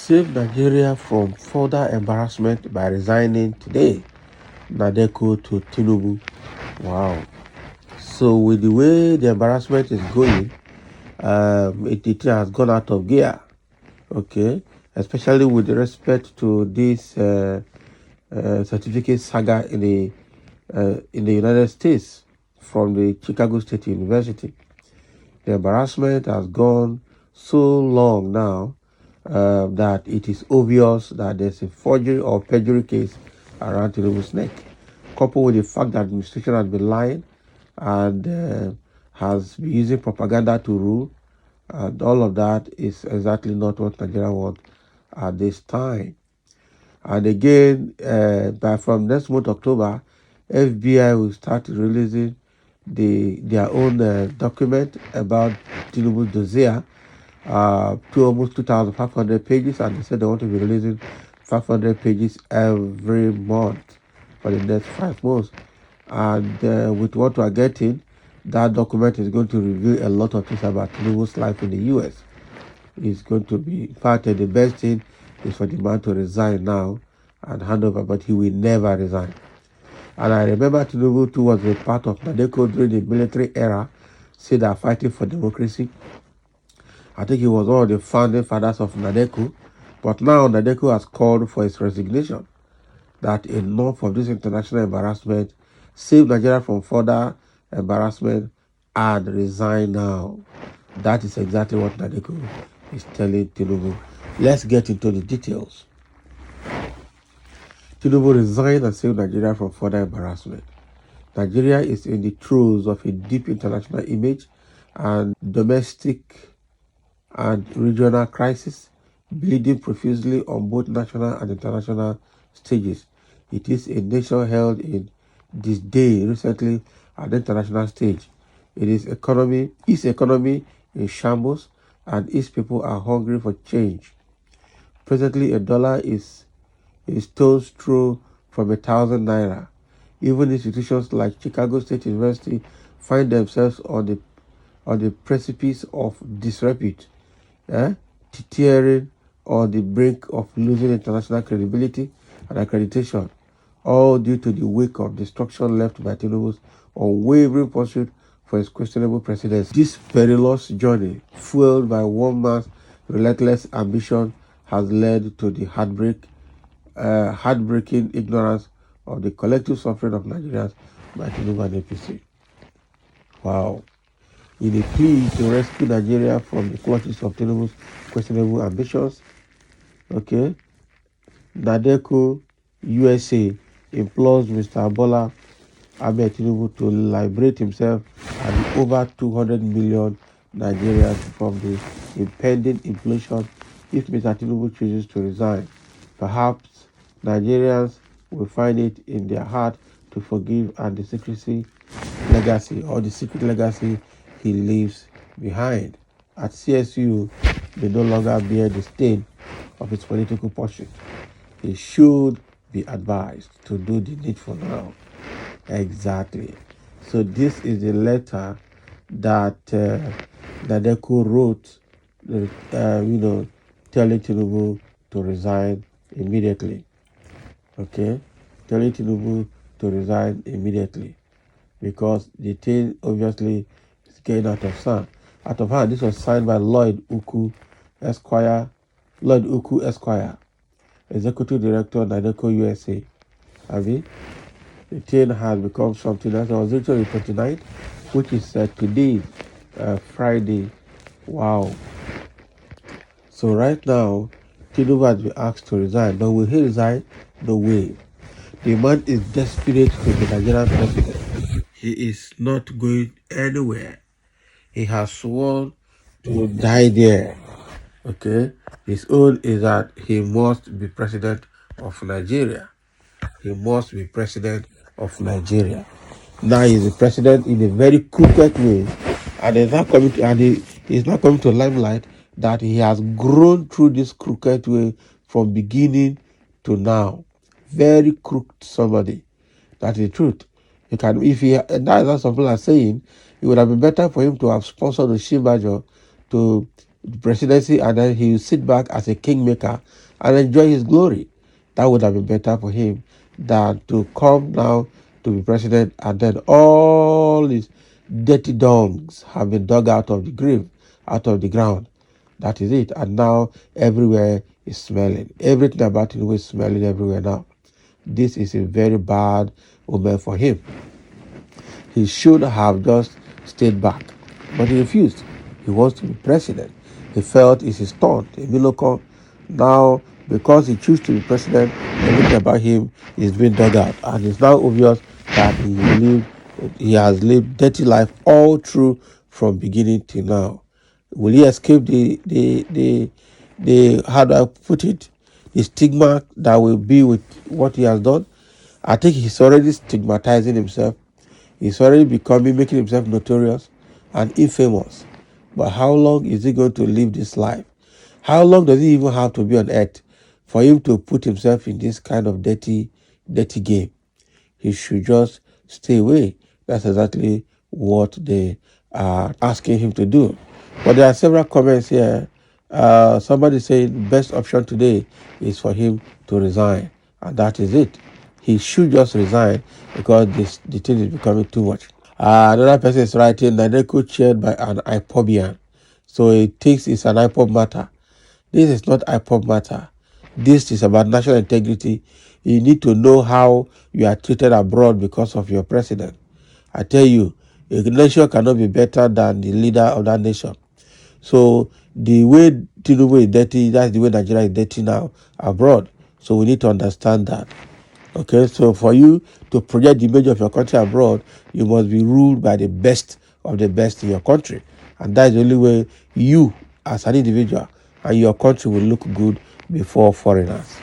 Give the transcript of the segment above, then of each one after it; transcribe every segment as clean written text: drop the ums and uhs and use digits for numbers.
Save Nigeria from further embarrassment by resigning today. Nadeko to Tinubu. Wow. So with the way the embarrassment is going, it has gone out of gear. Okay, especially with respect to this certificate saga in the United States from the Chicago State University. The embarrassment has gone so long now that it is obvious that there's a forgery or perjury case around Tinubu's neck, coupled with the fact that the administration has been lying and has been using propaganda to rule. And all of that is exactly not what Nigeria wants at this time. And again, from next month, October, FBI will start releasing their own document about Tinubu's dossier to almost 2,500 pages, and they said they want to be releasing 500 pages every month for the next 5 months. And with what we are getting, that document is going to reveal a lot of things about Tinubu's life in the U.S. It's going to be, in fact, the best thing is for the man to resign now and hand over, but he will never resign. And I remember Tinubu too was a part of Nadeko during the military era, said they are fighting for democracy. I think he was one of the founding fathers of Nadeko, but now Nadeko has called for his resignation, that enough of this international embarrassment, save Nigeria from further embarrassment, and resign now. That is exactly what Nadeko is telling Tinubu. Let's get into the details. Tinubu resigned and saved Nigeria from further embarrassment. Nigeria is in the throes of a deep international image and domestic and regional crisis, bleeding profusely on both national and international stages. It is a nation held in disdain recently at the international stage. Its economy in shambles, and its people are hungry for change. Presently, a dollar is a stone's throw from 1,000 naira. Even institutions like Chicago State University find themselves on the precipice of disrepute, teetering on the brink of losing international credibility and accreditation, all due to the wake of destruction left by Tinubu's unwavering pursuit for his questionable presidency. This perilous journey, fueled by one man's relentless ambition, has led to the heartbreaking ignorance of the collective suffering of Nigerians by Tinubu and APC. Wow. In a plea to rescue Nigeria from the clutches of Tinubu's questionable ambitions, okay, Nadeko USA implores Mr. Bola Ahmed Tinubu to liberate himself and the over 200 million Nigerians from the impending inflation if Mr. Tinubu chooses to resign. Perhaps Nigerians will find it in their heart to forgive and the secret legacy he leaves behind. At CSU, they no longer bear the stain of his political pursuit. He should be advised to do the needful now. Exactly. So this is the letter that Nadeko wrote, telling Tinubu to resign immediately. Okay, telling Tinubu to resign immediately because the thing obviously is getting out of hand. This was signed by Lloyd Uku Esquire, Executive Director, Nadeko USA. The thing has become something else. It was literally 29th, which is today, Friday. Wow. So right now, Tinubu has been asked to resign. But will he resign? No way. The man is desperate to be Nigerian president. He is not going anywhere. He has sworn to die there. Okay? His own is that he must be president of Nigeria. He must be president of Nigeria. Now he's the president in a very crooked way, and he's not coming to limelight that he has grown through this crooked way from beginning to now. Very crooked somebody. That is the truth. And that's what some people are saying. It would have been better for him to have sponsored Osinbajo to the presidency, and then he will sit back as a kingmaker and enjoy his glory. That would have been better for him than to come now to be president and then all his dirty dongs have been dug out of the grave, out of the ground. That is it. And now everywhere is smelling. Everything about him is smelling everywhere now. This is a very bad omen for him. He should have just stayed back, but he refused. He wants to be president. He felt it's his turn. Emiloko, now, because he chose to be president, everything about him is being dug out. And it's now obvious that he has lived dirty life all through from beginning till now. Will he escape the how do I put it, the stigma that will be with what he has done? I think he's already stigmatizing himself. He's already making himself notorious and infamous. But how long is he going to live this life? How long does he even have to be on earth for him to put himself in this kind of dirty game? He should just stay away. That's exactly what they are asking him to do. But there are several comments here. Somebody saying the best option today is for him to resign, and that is it. He should just resign because the thing is becoming too much. Another person is writing, Nadeko chaired by an IPOBian. So he thinks it's an IPOB matter. This is not IPOB matter. This is about national integrity. You need to know how you are treated abroad because of your president. I tell you, a nation cannot be better than the leader of that nation. So the way Tinubu is dirty, that's the way Nigeria is dirty now abroad. So we need to understand that. Okay, so for you to project the image of your country abroad, you must be ruled by the best of the best in your country. And that is the only way you, as an individual, and your country will look good before foreigners.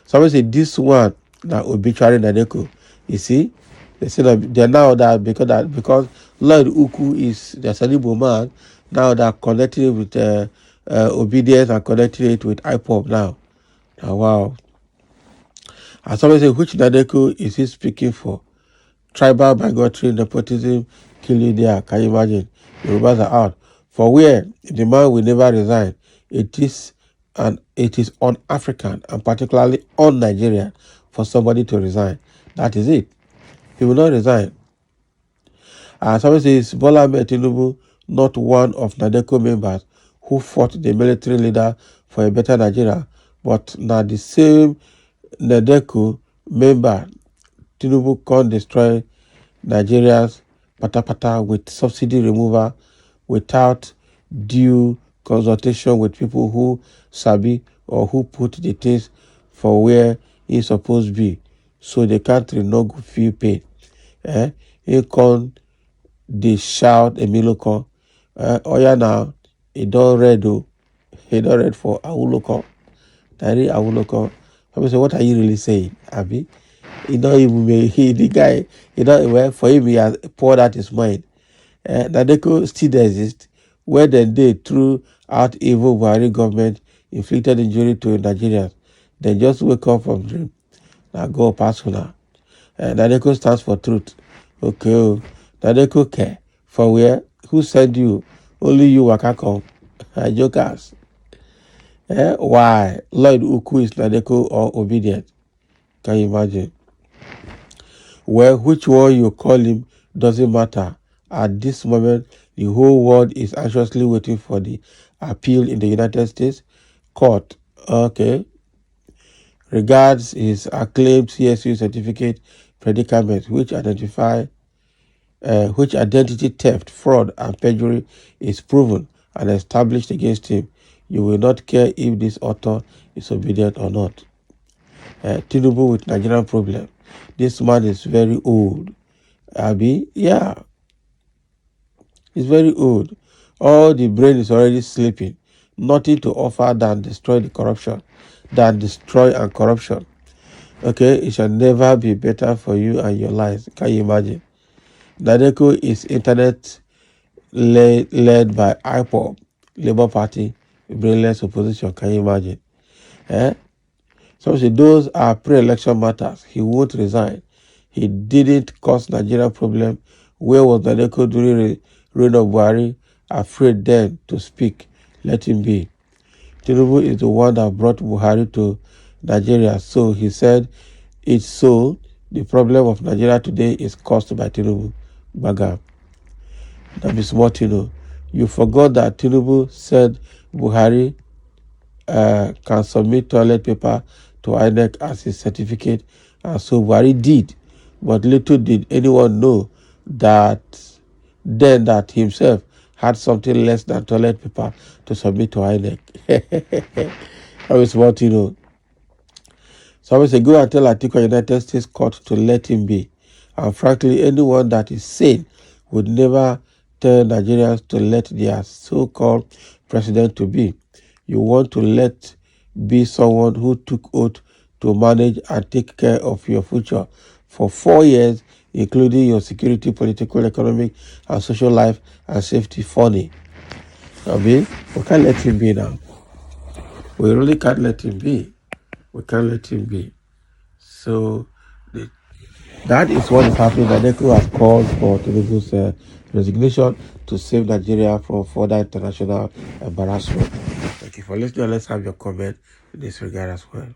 Somebody say this one, now obituary Nadeko. You see, they say that they're now that because Lord Uku is the Sanibo man, now they're connecting it with obedience and connecting it with IPOP now. Now, wow. And somebody say, which Nadeko is he speaking for? Tribal bigotry, nepotism, killing there. Can you imagine? The Yorubas are out. For where the man will never resign, it is un-African and particularly un-Nigerian for somebody to resign. That is it. He will not resign. And somebody says, Bola Ahmed Tinubu, not one of Nadeko members who fought the military leader for a better Nigeria, but now the same Nadeko member, Tinubu can't destroy Nigeria's patapata with subsidy removal without due consultation with people who sabi or who put the things for where it's supposed to be. So the country no go feel pain. He can't they shout Emiloko. Oh yeah now, he don't read oh. He don't read for Awuloko. Tari Awuloko. I say, what are you really saying, Abi? He don't even the guy, well, for him he has poured out his mind. Nadeko still exists, where then they threw out evil Buhari government inflicted injury to Nigerians. Then just wake up from dream. Now go pass now. Nadeko stands for truth. Okay. Oh. Nadeko care. For where? Who sent you? Only you waka come. Jokers. Why? Lloyd Uku is Nadeko or obedient? Can you imagine? Well, which one you call him doesn't matter. At this moment, the whole world is anxiously waiting for the appeal in the United States court. Okay. Regards his acclaimed CSU certificate predicament, which identity theft, fraud, and perjury is proven and established against him. You will not care if this author is obedient or not. Tinubu with Nigerian problem. This man is very old. Abi, yeah, he's very old. All the brain is already sleeping. Nothing to offer than destroy and corruption. Okay, it shall never be better for you and your lives. Can you imagine? Nadeko is internet led by IPOB, Labour Party, brainless opposition. Can you imagine? Some say those are pre-election matters. He won't resign. He didn't cause Nigeria problem. Where was Nadeko during the reign of Buhari? Afraid then to speak. let him be. Tinubu is the one that brought Buhari to Nigeria, so he said it's so. The problem of Nigeria today is caused by Tinubu. Baga. That is what you know. You forgot that Tinubu said Buhari can submit toilet paper to INEC as his certificate, and so Buhari did. But little did anyone know that then that himself had something less than toilet paper to submit to INEC. That is what you know. So I say go and tell Atiku United States Court to let him be. And frankly, anyone that is sane would never tell Nigerians to let their so-called president to be. You want to let be someone who took oath to manage and take care of your future for 4 years, including your security, political, economic, and social life and safety. Funny. I mean, we can't let him be now. We really can't let him be. We can't let him be. So that is what is happening. Nadeko has called for Tinubu's resignation to save Nigeria from further international embarrassment. Thank you for listening. Let's have your comment in this regard as well.